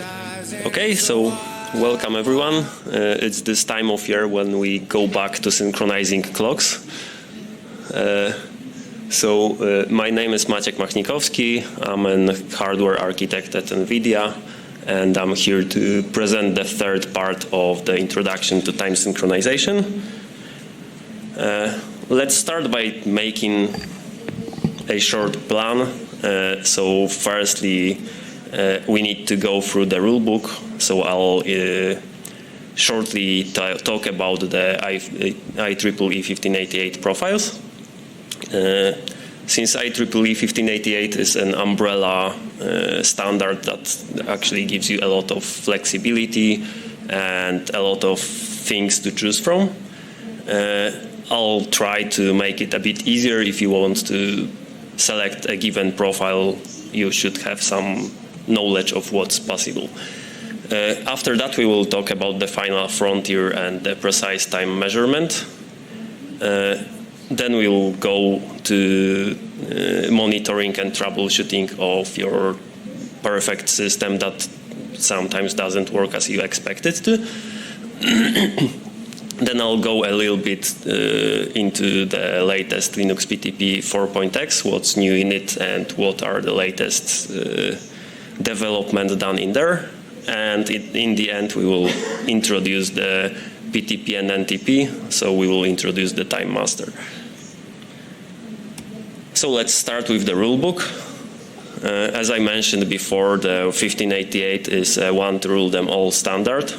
Okay, so welcome everyone. It's this time of year when we go back to synchronizing clocks. My name is Maciek Machnikowski. I'm a hardware architect at NVIDIA, and I'm here to present the third part of the introduction to time synchronization. Let's start by making a short plan. So firstly, we need to go through the rulebook. So I'll shortly talk about the IEEE 1588 profiles. Since IEEE 1588 is an umbrella standard that actually gives you a lot of flexibility and a lot of things to choose from, I'll try to make it a bit easier. If you want to select a given profile, you should have some knowledge of what's possible. After that, we will talk about the final frontier and the precise time measurement. Then we will go to monitoring and troubleshooting of your perfect system that sometimes doesn't work as you expect it to. Then I'll go a little bit into the latest Linux PTP 4.x, what's new in it, and what are the latest developments done in there. And in the end, we will introduce the PTP and NTP, so we will introduce the time master. So let's start with the rulebook. As I mentioned before, the 1588 is a one-to-rule-them-all standard.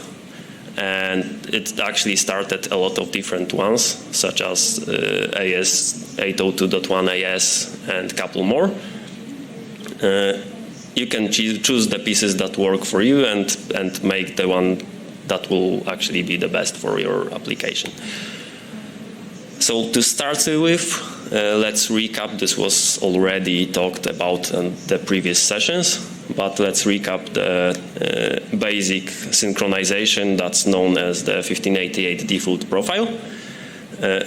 And it actually started a lot of different ones, such as AS 802.1 AS and a couple more. You can choose the pieces that work for you and make the one that will actually be the best for your application. So to start with, let's recap. This was already talked about in the previous sessions, but let's recap the basic synchronization that's known as the 1588 default profile.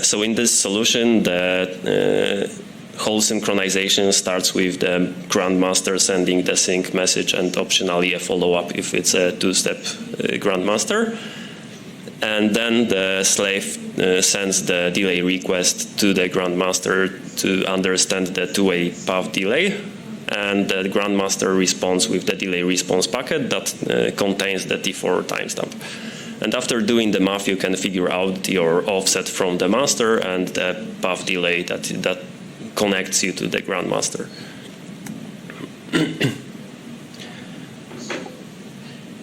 So in this solution, the whole synchronization starts with the grandmaster sending the sync message and optionally a follow-up if it's a two-step grandmaster. And then the slave sends the delay request to the grandmaster to understand the two-way path delay. And the grandmaster responds with the delay response packet that contains the T4 timestamp. And after doing the math, you can figure out your offset from the master and the path delay that connects you to the grandmaster.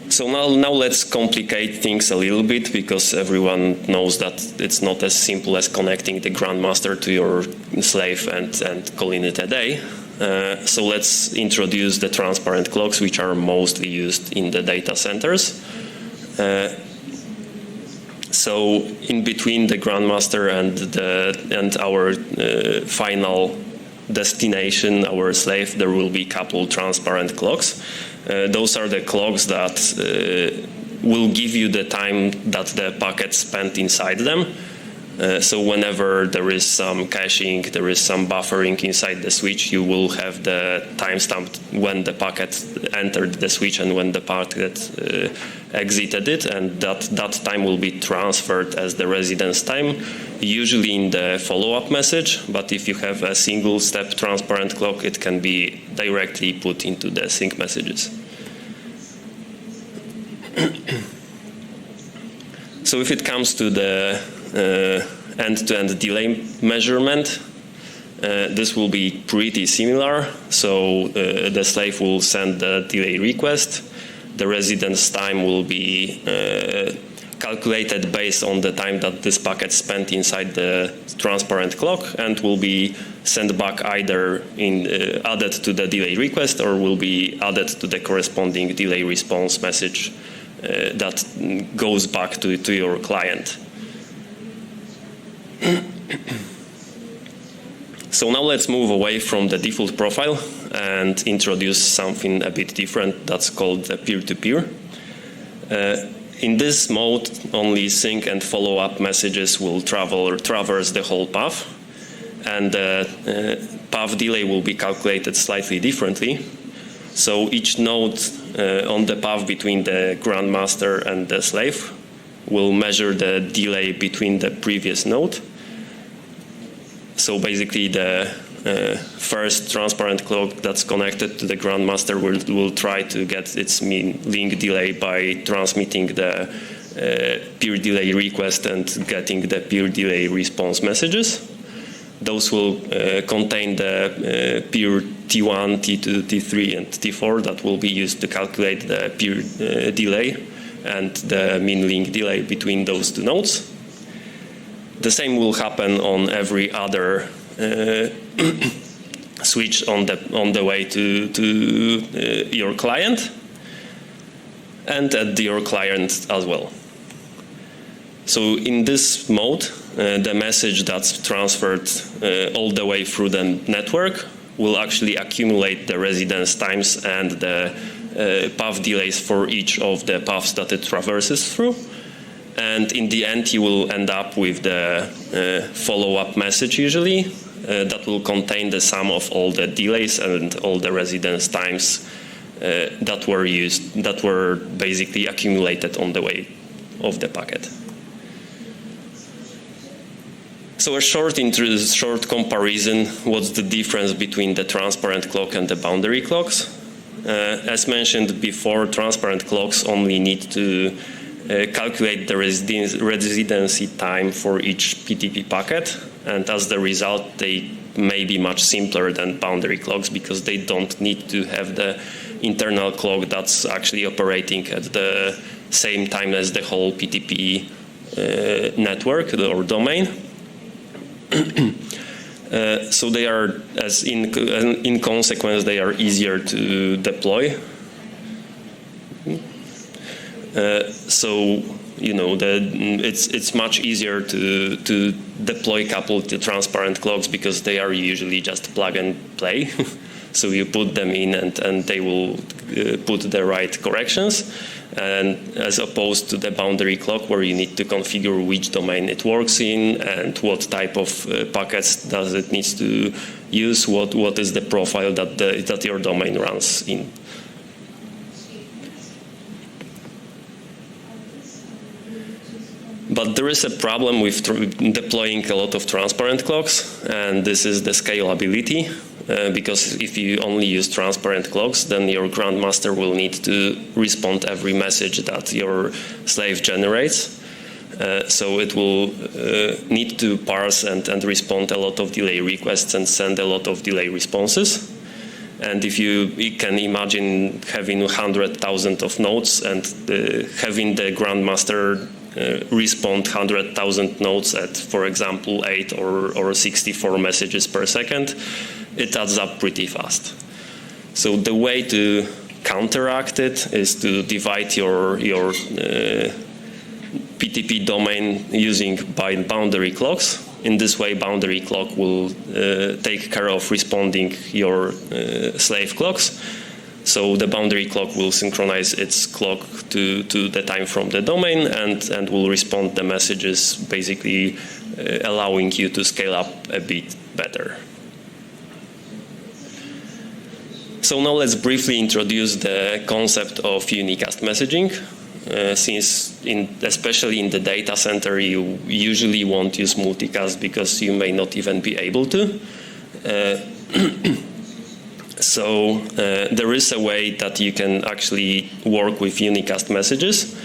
So now let's complicate things a little bit, because everyone knows that it's not as simple as connecting the grandmaster to your slave and calling it a day. So let's introduce the transparent clocks, which are mostly used in the data centers. So in between the grandmaster and our final destination, our slave, there will be a couple transparent clocks. Those are the clocks that will give you the time that the packet spent inside them. So whenever there is some caching, there is some buffering inside the switch, you will have the timestamp when the packet entered the switch and when the packet exited it, and that time will be transferred as the residence time, usually in the follow-up message. But if you have a single-step transparent clock, it can be directly put into the sync messages. So if it comes to the end-to-end delay measurement, this will be pretty similar. So the slave will send the delay request. The residence time will be calculated based on the time that this packet spent inside the transparent clock, and will be sent back either added to the delay request, or will be added to the corresponding delay response message that goes back to your client. So now let's move away from the default profile and introduce something a bit different that's called the peer-to-peer. In this mode, only sync and follow-up messages will traverse the whole path, and the path delay will be calculated slightly differently. So each node on the path between the grandmaster and the slave will measure the delay between the previous node. So basically the first transparent clock that's connected to the grandmaster will try to get its mean link delay by transmitting the peer delay request and getting the peer delay response messages. Those will contain the peer T1, T2, T3, and T4 that will be used to calculate the peer delay and the mean link delay between those two nodes. The same will happen on every other switch on the way to your client and at your client as well. So in this mode, the message that's transferred all the way through the network will actually accumulate the residence times and the path delays for each of the paths that it traverses through. And in the end, you will end up with the follow-up message usually that will contain the sum of all the delays and all the residence times that were basically accumulated on the way of the packet. So a short comparison, what's the difference between the transparent clock and the boundary clocks? As mentioned before, transparent clocks only need to calculate the residency time for each PTP packet, and as the result, they may be much simpler than boundary clocks because they don't need to have the internal clock that's actually operating at the same time as the whole PTP network or domain. So they are, as in consequence, they are easier to deploy. So you know it's much easier to deploy coupled to transparent clocks because they are usually just plug and play. So you put them in and they will put the right corrections. And as opposed to the boundary clock where you need to configure which domain it works in and what type of packets does it needs to use, what is the profile that your domain runs in. But there is a problem with deploying a lot of transparent clocks, and this is the scalability. Because if you only use transparent clocks, then your grandmaster will need to respond every message that your slave generates. So it will need to parse and respond a lot of delay requests and send a lot of delay responses. And if you can imagine having 100,000 of nodes and having the grandmaster respond 100,000 nodes at, for example, 8 or 64 messages per second, it adds up pretty fast. So the way to counteract it is to divide your PTP domain using boundary clocks. In this way, boundary clock will take care of responding your slave clocks. So the boundary clock will synchronize its clock to the time from the domain and will respond the messages, basically allowing you to scale up a bit better. So now let's briefly introduce the concept of unicast messaging. Since especially in the data center, you usually won't use multicast because you may not even be able to. So there is a way that you can actually work with unicast messages,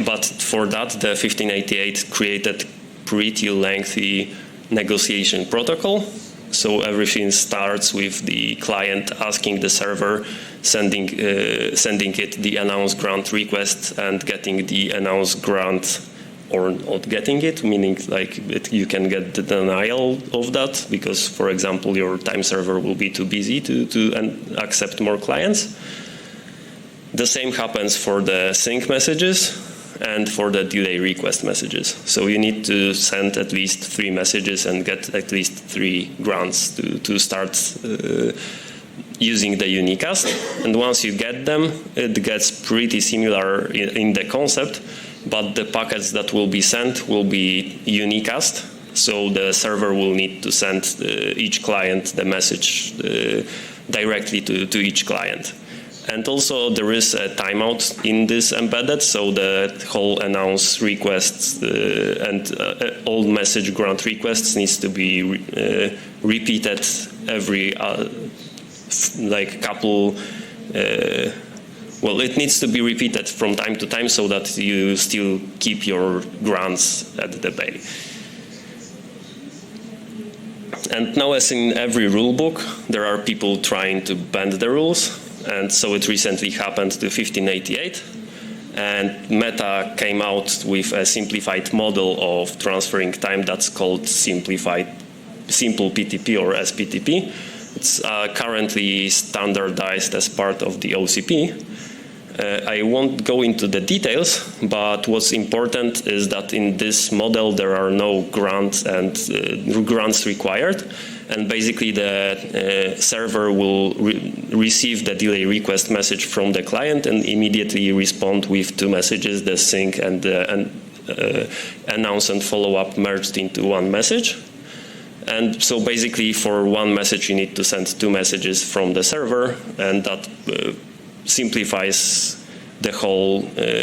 but for that the 1588 created pretty lengthy negotiation protocol. So everything starts with the client asking the server, sending it the announce grant request and getting the announce grant or not getting it, meaning like you can get the denial of that because, for example, your time server will be too busy to accept more clients. The same happens for the sync messages and for the delay request messages. So you need to send at least 3 messages and get at least 3 grants to start using the unicast. And once you get them, it gets pretty similar in the concept, but the packets that will be sent will be unicast. So the server will need to send each client the message directly to each client. And also there is a timeout in this embedded, so the whole announce requests and all message grant requests needs to be repeated every like couple. Well, it needs to be repeated from time to time so that you still keep your grants at the bay. And now, as in every rule book, there are people trying to bend the rules. And so it recently happened to 1588. And Meta came out with a simplified model of transferring time that's called simple PTP or SPTP. It's currently standardized as part of the OCP. I won't go into the details, but what's important is that in this model there are no grants and grants required, and basically the server will receive the delay request message from the client and immediately respond with two messages, the sync and the announce and follow up merged into one message. And so basically for one message you need to send two messages from the server, and that simplifies the whole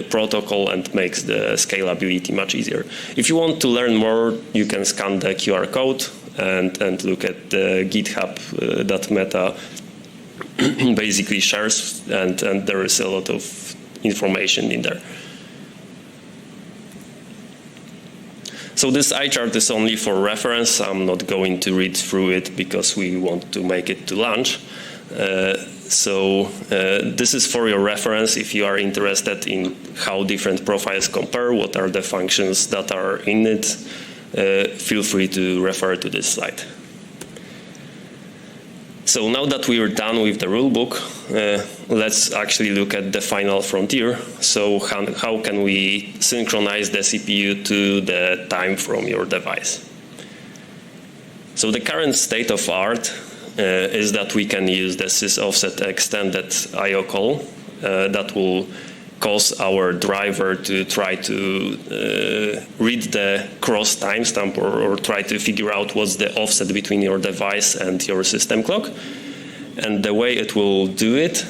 protocol and makes the scalability much easier. If you want to learn more, you can scan the QR code and look at the GitHub that Meta basically shares, and there is a lot of information in there. So this eye chart is only for reference. I'm not going to read through it because we want to make it to lunch. This is for your reference. If you are interested in how different profiles compare, what are the functions that are in it, feel free to refer to this slide. So now that we are done with the rulebook, let's actually look at the final frontier. So how can we synchronize the CPU to the time from your device? So the current state of art is that we can use the sysoffset extended I/O call that will cause our driver to try to read the cross timestamp or try to figure out what's the offset between your device and your system clock. And the way it will do it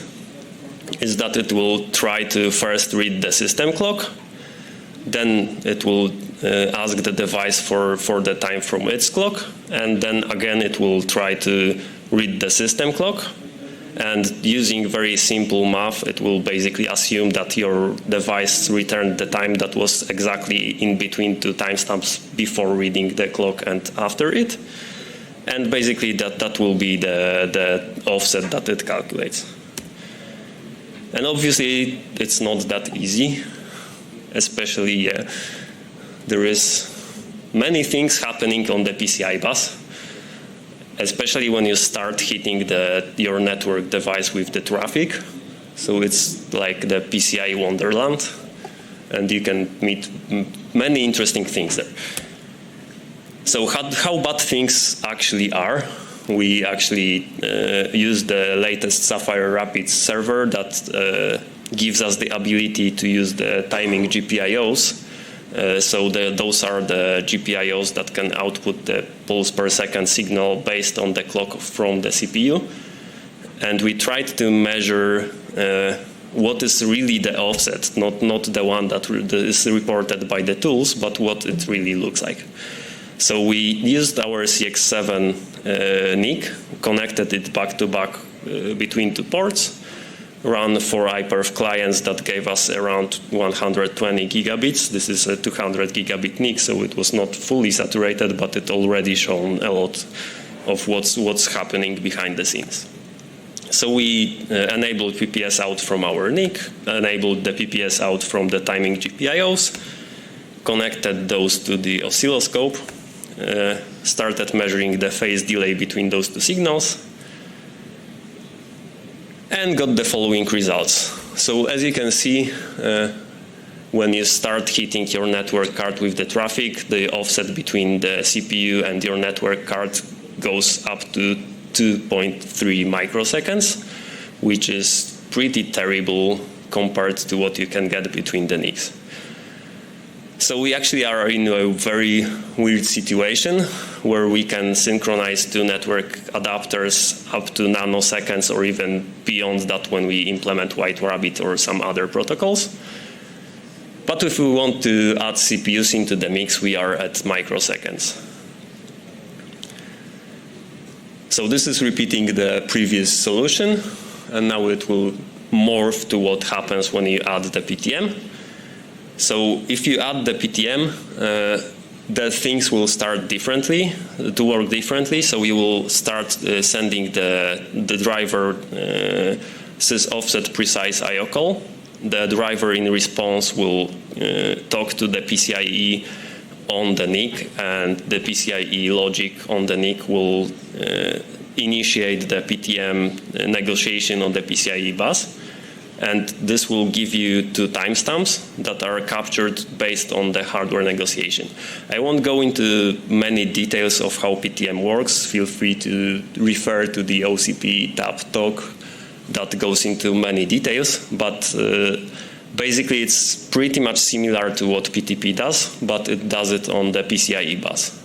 is that it will try to first read the system clock, then it will ask the device for the time from its clock, and then again it will try to read the system clock. And using very simple math, it will basically assume that your device returned the time that was exactly in between two timestamps before reading the clock and after it. And basically that will be the offset that it calculates. And obviously it's not that easy, especially there is many things happening on the PCI bus, especially when you start hitting your network device with the traffic. So it's like the PCI wonderland, and you can meet many interesting things there. So how bad things actually are. We actually use the latest Sapphire Rapids server that gives us the ability to use the timing GPIOs. Those are the GPIOs that can output the pulse per second signal based on the clock from the CPU. And we tried to measure what is really the offset, not the one that is reported by the tools, but what it really looks like. So we used our CX7 NIC, connected it back-to-back between two ports, ran 4 iPerf clients that gave us around 120 gigabits. This is a 200 gigabit NIC, so it was not fully saturated, but it already shown a lot of what's happening behind the scenes. So we enabled PPS out from our NIC, enabled the PPS out from the timing GPIOs, connected those to the oscilloscope, started measuring the phase delay between those two signals, and got the following results. So as you can see, when you start hitting your network card with the traffic, the offset between the CPU and your network card goes up to 2.3 microseconds, which is pretty terrible compared to what you can get between the NICs. So we actually are in a very weird situation where we can synchronize two network adapters up to nanoseconds or even beyond that when we implement White Rabbit or some other protocols. But if we want to add CPUs into the mix, we are at microseconds. So this is repeating the previous solution, and now it will morph to what happens when you add the PTM. So if you add the PTM, the things will start differently, to work differently. So you will start sending the driver sys offset precise IO call. The driver in response will talk to the PCIe on the NIC, and the PCIe logic on the NIC will initiate the PTM negotiation on the PCIe bus. And this will give you two timestamps that are captured based on the hardware negotiation. I won't go into many details of how PTM works. Feel free to refer to the OCP tab talk that goes into many details. But basically, it's pretty much similar to what PTP does, but it does it on the PCIe bus.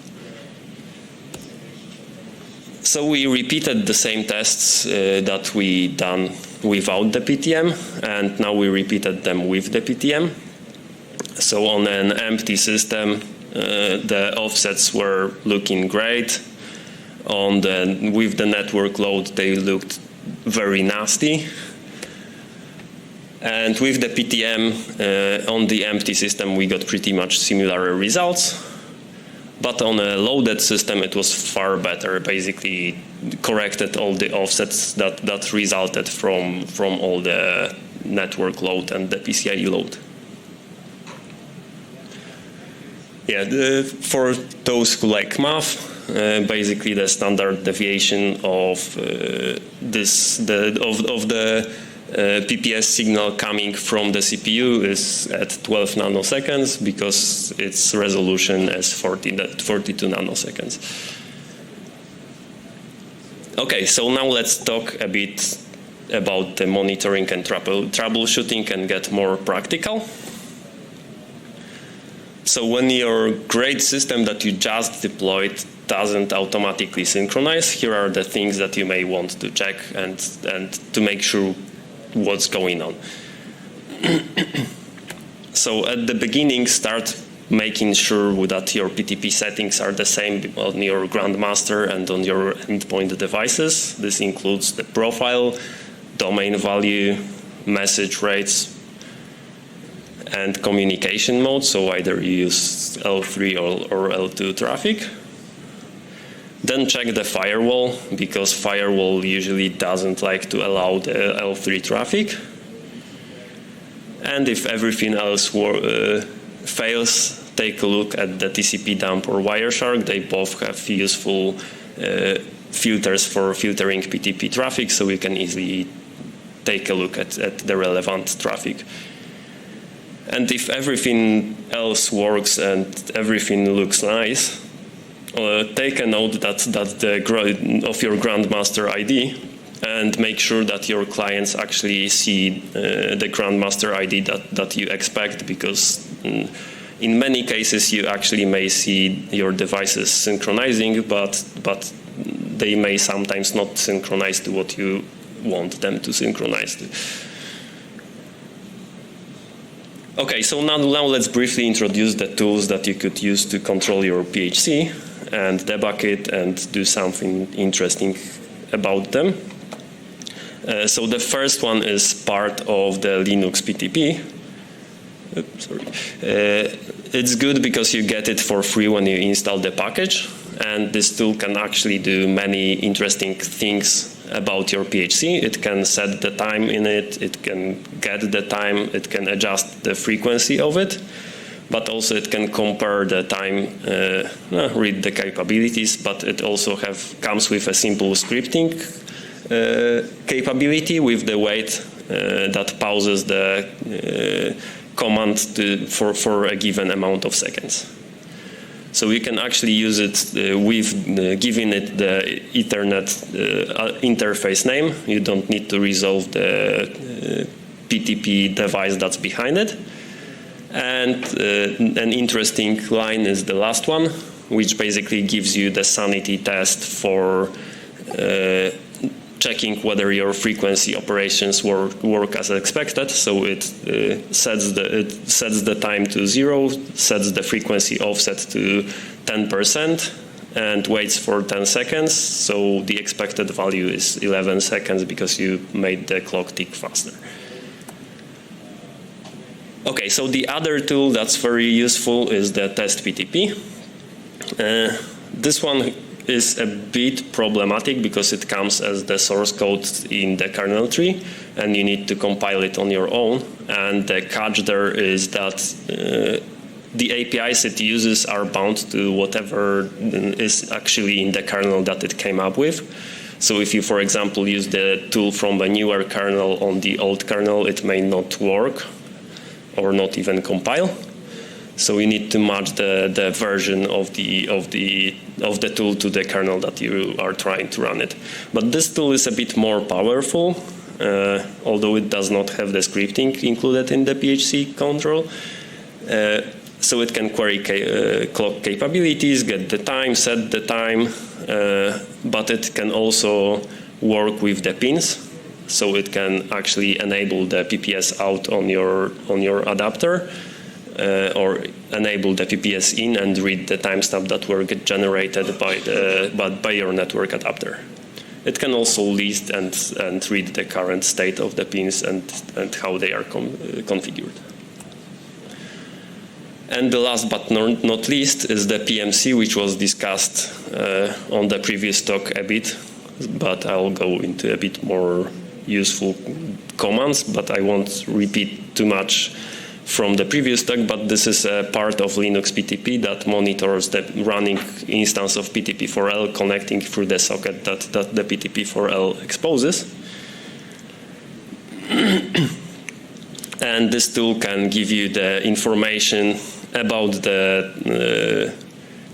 So we repeated the same tests that we done without the PTM, and now we repeated them with the PTM. So on an empty system, the offsets were looking great. With the network load, they looked very nasty. And with the PTM on the empty system, we got pretty much similar results. But on a loaded system, it was far better. Basically, corrected all the offsets that resulted from all the network load and the PCIe load. Yeah, for those who like math, basically the standard deviation of the PPS signal coming from the CPU is at 12 nanoseconds because its resolution is 42 nanoseconds. Okay, so now let's talk a bit about the monitoring and troubleshooting and get more practical. So when your great system that you just deployed doesn't automatically synchronize, here are the things that you may want to check and to make sure what's going on. So at the beginning, start making sure that your PTP settings are the same on your grandmaster and on your endpoint devices. This includes the profile, domain value, message rates, and communication mode. So either you use L3 or L2 traffic. Then check the firewall, because firewall usually doesn't like to allow the L3 traffic. And if everything else fails, take a look at the TCP dump or Wireshark. They both have useful filters for filtering PTP traffic, so you can easily take a look at the relevant traffic. And if everything else works and everything looks nice, take a note of your grandmaster ID and make sure that your clients actually see the grandmaster ID that you expect, because in many cases you actually may see your devices synchronizing, but they may sometimes not synchronize to what you want them to synchronize to. Okay, so now let's briefly introduce the tools that you could use to control your PHC and debug it and do something interesting about them. So the first one is part of the Linux PTP. Oops, sorry. It's good because you get it for free when you install the package, and this tool can actually do many interesting things about your PHC. It can set the time in it, it can get the time, it can adjust the frequency of it, but also it can compare the time, read the capabilities, but it also comes with a simple scripting capability with the wait that pauses the command for a given amount of seconds. So you can actually use it with giving it the Ethernet interface name. You don't need to resolve the PTP device that's behind it. And an interesting line is the last one, which basically gives you the sanity test for checking whether your frequency operations work as expected. So it sets the time to 0, sets the frequency offset to 10%, and waits for 10 seconds. So the expected value is 11 seconds because you made the clock tick faster. Okay, so the other tool that's very useful is the test PTP. This one is a bit problematic because it comes as the source code in the kernel tree, and you need to compile it on your own. And the catch there is that the APIs it uses are bound to whatever is actually in the kernel that it came up with. So if you, for example, use the tool from a newer kernel on the old kernel, it may not work or not even compile. So you need to match the version of the tool to the kernel that you are trying to run it. But this tool is a bit more powerful, although it does not have the scripting included in the PHC control. So it can query clock capabilities, get the time, set the time, but it can also work with the pins. So it can actually enable the PPS out on your adapter, or enable the PPS in and read the timestamp that were generated by your network adapter. It can also list and read the current state of the pins and how they are configured. And the last but not least is the PMC, which was discussed on the previous talk a bit, but I'll go into a bit more useful commands, but I won't repeat too much from the previous talk. But this is a part of Linux PTP that monitors the running instance of PTP4L connecting through the socket that the PTP4L exposes. And this tool can give you the information about the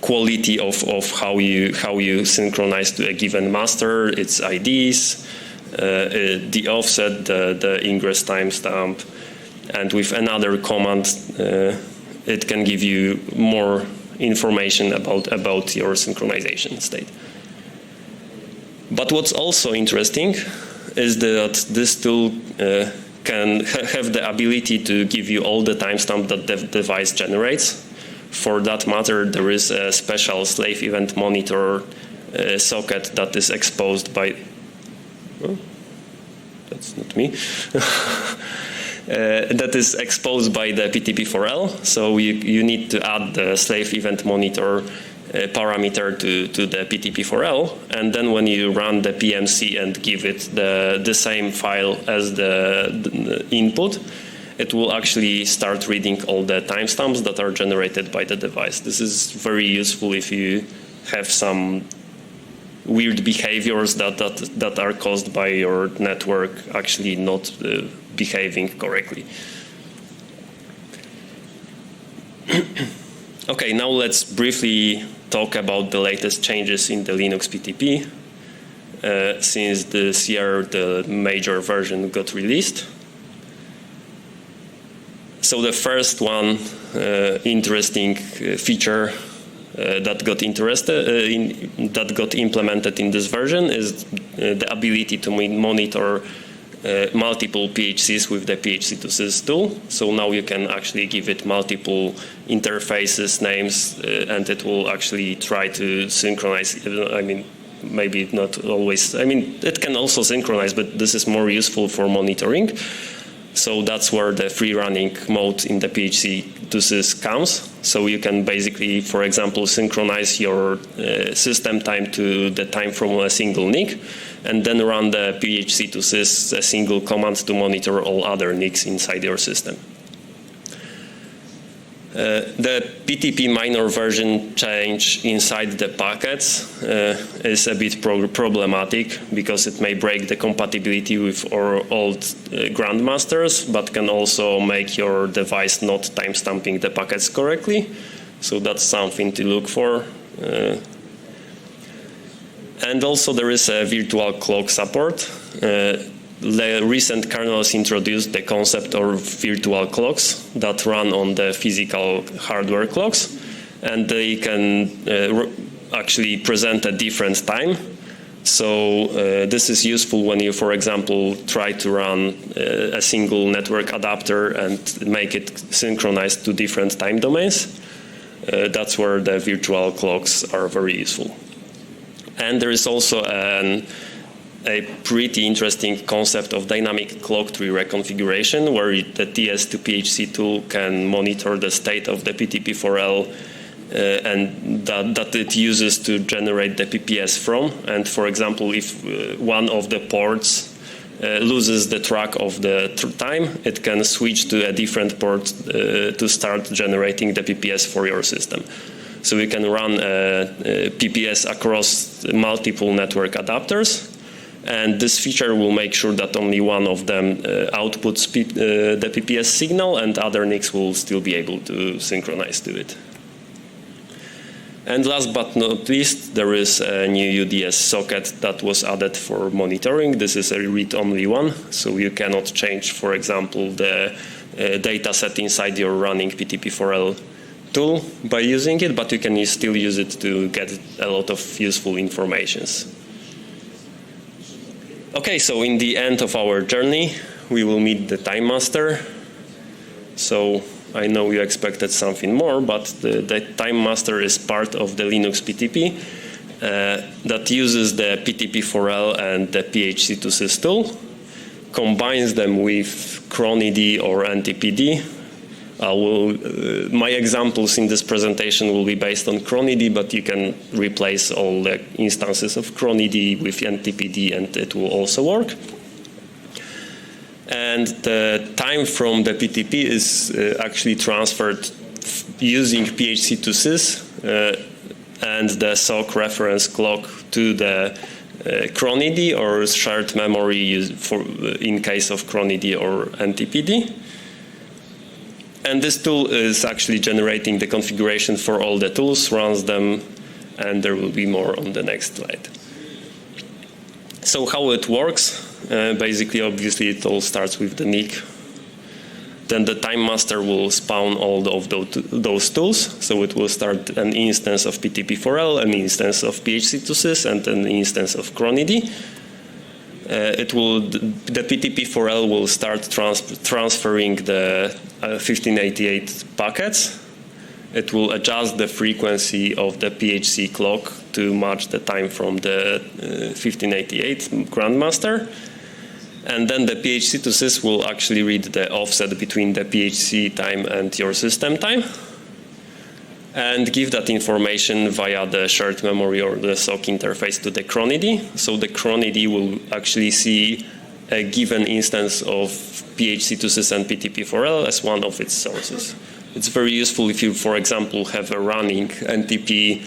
quality of how you synchronize to a given master, its IDs, the offset, the ingress timestamp, and with another command, it can give you more information about your synchronization state. But what's also interesting is that this tool can have the ability to give you all the timestamp that the device generates. For that matter, there is a special slave event monitor socket that is exposed by... Oh, that's not me. That is exposed by the PTP4L. So you need to add the slave event monitor parameter to the PTP4L, and then when you run the PMC and give it the same file as the input, it will actually start reading all the timestamps that are generated by the device. This is very useful if you have some weird behaviors that are caused by your network actually not behaving correctly. Okay, now let's briefly talk about the latest changes in the Linux PTP. Since this year, the major version got released. So the first one interesting feature that got implemented in this version is the ability to monitor multiple PHCs with the PHC2sys tool. So now you can actually give it multiple interfaces, names, and it will actually try to synchronize. I mean, maybe not always. I mean, it can also synchronize, but this is more useful for monitoring. So that's where the free running mode in the PHC2sys comes. So you can basically, for example, synchronize your system time to the time from a single NIC, and then run the PHC2sys a single command to monitor all other NICs inside your system. The PTP minor version change inside the packets is a bit problematic because it may break the compatibility with our old grandmasters, but can also make your device not timestamping the packets correctly. So that's something to look for. And also there is a virtual clock support. the recent kernels introduced the concept of virtual clocks that run on the physical hardware clocks, and they can actually present a different time. So this is useful when you, for example, try to run a single network adapter and make it synchronized to different time domains. That's where the virtual clocks are very useful. And there is also a pretty interesting concept of dynamic clock tree reconfiguration, where the TS2PHC tool can monitor the state of the PTP4L and that it uses to generate the PPS from. And for example, if one of the ports loses the track of the time, it can switch to a different port to start generating the PPS for your system. So you can run PPS across multiple network adapters, and this feature will make sure that only one of them outputs the PPS signal, and other NICs will still be able to synchronize to it. And last but not least, there is a new UDS socket that was added for monitoring. This is a read-only one, so you cannot change, for example, the data set inside your running PTP4L tool by using it, but you can still use it to get a lot of useful informations. Okay, so in the end of our journey, we will meet the Time Master. So I know you expected something more, but the Time Master is part of the Linux PTP that uses the PTP4L and the PHC2sys tool, combines them with cronid or NTPD. My examples in this presentation will be based on cronid, but you can replace all the instances of cronid with NTPD and it will also work. And the time from the PTP is actually transferred using PHC2sys and the SOC reference clock to the cronid or shared memory in case of cronid or NTPD. And this tool is actually generating the configuration for all the tools, runs them, and there will be more on the next slide. So how it works? Basically, obviously, it all starts with the NIC. Then the Time Master will spawn all of those tools. So it will start an instance of PTP4L, an instance of PHC2sys, and an instance of cronid. The PTP4L will start transferring the 1588 packets. It will adjust the frequency of the PHC clock to match the time from the 1588 Grandmaster. And then the PHC2sys will actually read the offset between the PHC time and your system time and give that information via the shared memory or the SOC interface to the cronid. So the cronid will actually see a given instance of PHC2sys and PTP4L as one of its sources. It's very useful if you, for example, have a running NTP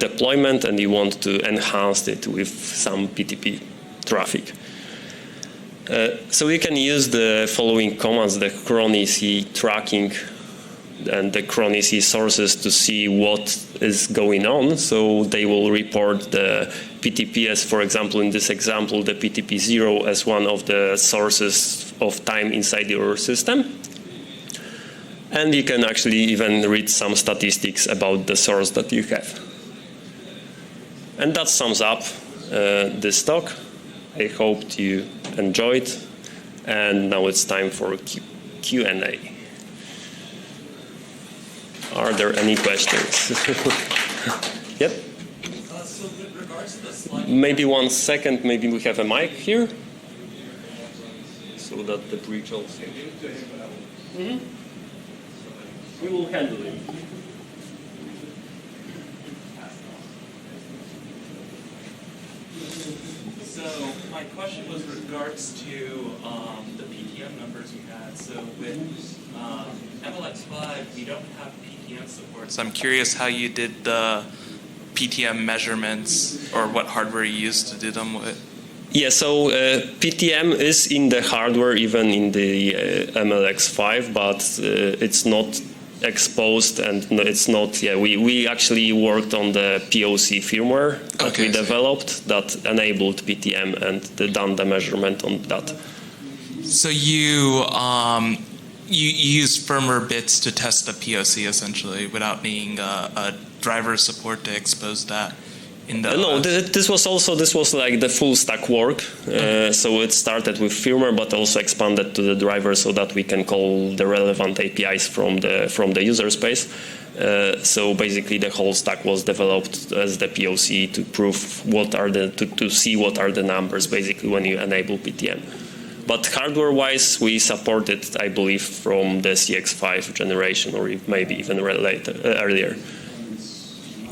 deployment and you want to enhance it with some PTP traffic. So you can use the following commands, the chronic tracking and the chronic sources to see what is going on. So they will report the PTP as, for example, in this example, the PTP0 as one of the sources of time inside your system. And you can actually even read some statistics about the source that you have. And that sums up this talk. I hope you enjoyed. And now it's time for Q&A. Are there any questions? Yep. So with regards to the slide, Maybe 1 second, maybe we have a mic here. So that the bridge also. We will handle it. So my question was with regards to the PTM numbers we had. So with MLX5, we don't have PTM support. So I'm curious how you did the PTM measurements or what hardware you used to do them with. Yeah, so PTM is in the hardware, even in the MLX5, but it's not exposed, and it's not. Yeah, we actually worked on the POC firmware that we developed that enabled PTM and done the measurement on that. So you use firmware bits to test the POC essentially without needing a driver support to expose that. No, this was like the full stack work. So it started with firmware, but also expanded to the driver so that we can call the relevant APIs from the user space. So basically, the whole stack was developed as the POC to prove to see what are the numbers basically when you enable PTM. But hardware-wise, we support it, I believe, from the CX5 generation, or maybe even earlier.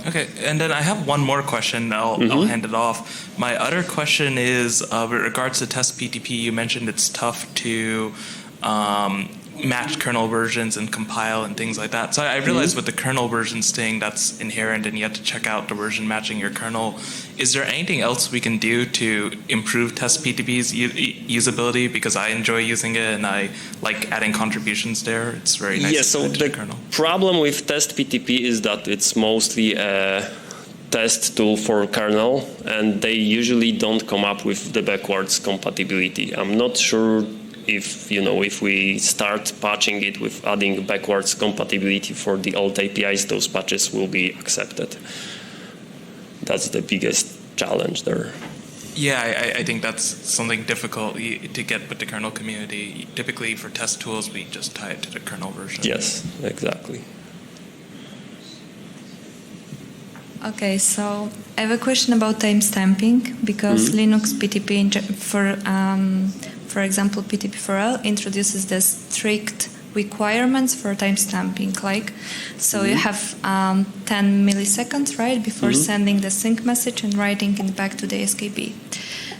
Okay, and then I have one more question. I'll hand it off. My other question is, with regards to test PTP, you mentioned it's tough to match kernel versions and compile and things like that. So I realize with the kernel versions thing, that's inherent and you have to check out the version matching your kernel. Is there anything else we can do to improve test PTP's usability? Because I enjoy using it and I like adding contributions there. It's very nice. Yeah, so the problem with test PTP is that it's mostly a test tool for kernel, and they usually don't come up with the backwards compatibility. I'm not sure if we start patching it with adding backwards compatibility for the old APIs, those patches will be accepted. That's the biggest challenge there. Yeah, I think that's something difficult to get with the kernel community. Typically for test tools, we just tie it to the kernel version. Yes, exactly. Okay, so I have a question about timestamping, because Linux PTP, for example, PTP4L introduces the strict requirements for timestamping. So you have 10 milliseconds, right, before sending the sync message and writing it back to the SKB.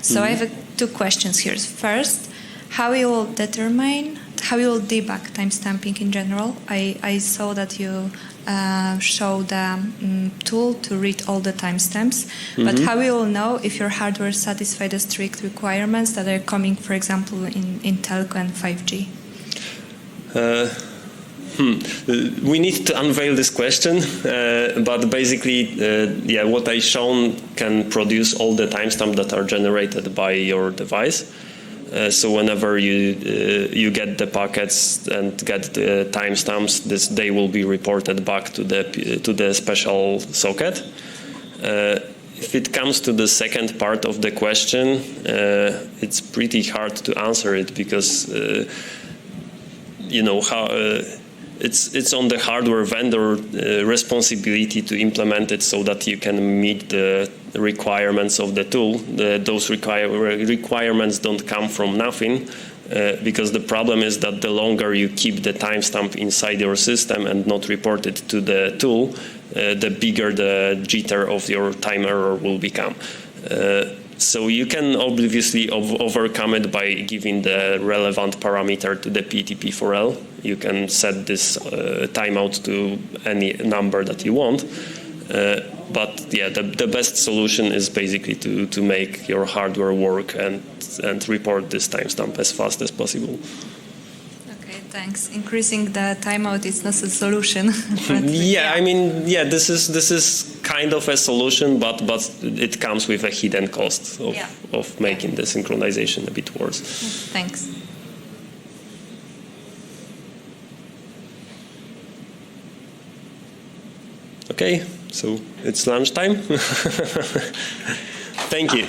So I have two questions here. First, how you will debug timestamping in general. I saw that you show the tool to read all the timestamps, but how you will know if your hardware satisfies the strict requirements that are coming, for example, in telco and 5G? We need to unveil this question, but basically, what I shown can produce all the timestamps that are generated by your device. So whenever you get the packets and get the timestamps, they will be reported back to the special socket. If it comes to the second part of the question, it's pretty hard to answer it because it's on the hardware vendor responsibility to implement it so that you can meet the requirements of the tool. Those requirements don't come from nothing, because the problem is that the longer you keep the timestamp inside your system and not report it to the tool, the bigger the jitter of your time error will become. So you can obviously overcome it by giving the relevant parameter to the PTP4L. You can set this timeout to any number that you want. But yeah, the best solution is basically to make your hardware work and report this timestamp as fast as possible. Okay, thanks. Increasing the timeout is not a solution. This is kind of a solution, but it comes with a hidden cost of making the synchronization a bit worse. Thanks. Okay, so it's lunchtime. Thank you.